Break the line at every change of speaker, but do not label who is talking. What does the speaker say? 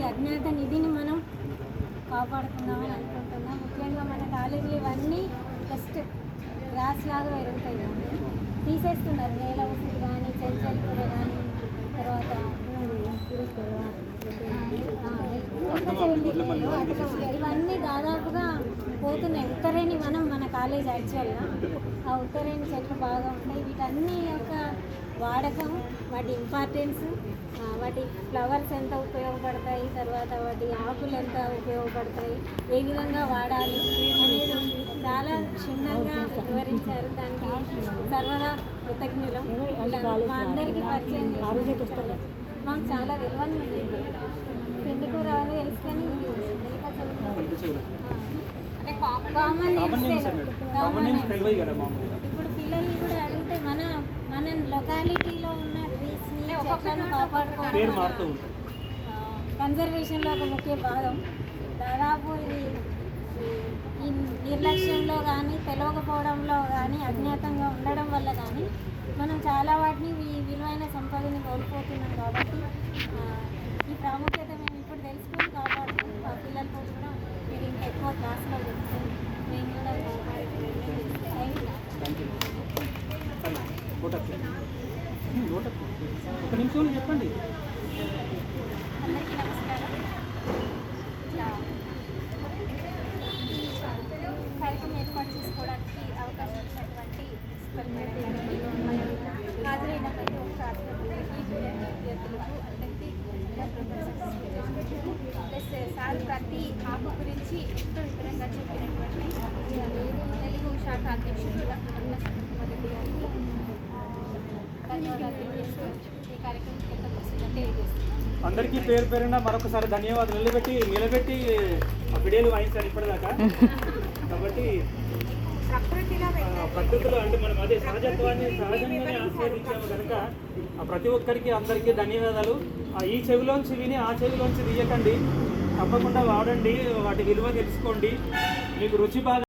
అజ్ఞాత నిధిని మనం కాపాడుకుందామని అనుకుంటున్నాం. ముఖ్యంగా మన కాలేజీలు ఇవన్నీ జస్ట్ గ్రాస్ లాగా పెరుగుతాయి కానీ తీసేస్తున్నారు. నేల ఉసిరి కానీ చెంచల్పూర కానీ తర్వాత ఇవన్నీ దాదాపుగా పోతున్నాయి. ఉత్తరేణి మన కాలేజ్ యాక్చువల్గా ఆ ఉత్తరేణి చెట్లు బాగా ఉంటాయి. వీటన్ని యొక్క వాడకం, వాటి ఇంపార్టెన్స్, వాటి ఫ్లవర్స్ ఎంత ఉపయోగపడతాయి, తర్వాత వాటి ఆకులు ఎంత ఉపయోగపడతాయి, ఏ విధంగా వాడాలి అనేది చాలా క్షుణ్ణంగా వివరించారు. దానికి సర్వదా కృతజ్ఞులం. మా అందరికీ పరిచయం చేస్తారు. మాకు చాలా విలువలు ఉంది. ఎందుకు రావాలి తెలుసుకొని ఇప్పుడు పిల్లల్ని కూడా అడిగితే మన లొకాలిటీలో ఉన్న ట్రీస్ని చెట్లను కాపాడుకోవడం కన్జర్వేషన్లో ఒక ముఖ్య భాగం. దాదాపు ఇది ఈ నిర్లక్ష్యంలో కానీ తెలియకపోవడంలో కానీ అజ్ఞాతంగా ఉండడం వల్ల కానీ మనం చాలా వాటిని విలువైన సంపదని కోల్పోతున్నాం. కాబట్టి ఈ ప్రాముఖ్యత మేము ఇప్పుడు తెలుసుకొని కాపాడుతున్నాం. మా పిల్లలతో కూడా మీరు ఇంకా ఎక్కువ క్లాస్లో చెప్తే మేము కూడా
చెప్పండి.
అందరికీ నమస్కారం. కార్యక్రమం ఏర్పాటు చేసుకోవడానికి అవకాశం ఇచ్చినటువంటి హాజరైన ప్రతి ఒక్క విద్యార్థులకు అందరికీ ప్లస్ సార్ ప్రతి ఆకు గురించి ఎంతో వివరంగా చెప్పినటువంటి తెలుగు శాఖ అధ్యక్షుడు డాక్టర్ రెడ్డి గారికి ధన్యవాదాలు తెలియజేస్తూ ఈ కార్యక్రమం తెలియజేస్తున్నాను.
అందరికీ పేరు పేరున మరొకసారి ధన్యవాదాలు. నిలబెట్టి ఆ వీడియోలు వాయించారు ఇప్పటిదాకా. కాబట్టి ప్రకృతిలో అంటే మనం అదే సహజత్వాన్ని సహజంగానే ఆస్వాదించాము కనుక ప్రతి ఒక్కరికి అందరికీ ధన్యవాదాలు. ఈ చెవిలోంచి విని ఆ చెవిలోంచి తీయకండి, తప్పకుండా వాడండి, వాటి విలువ తెలుసుకోండి. మీకు రుచి బాగా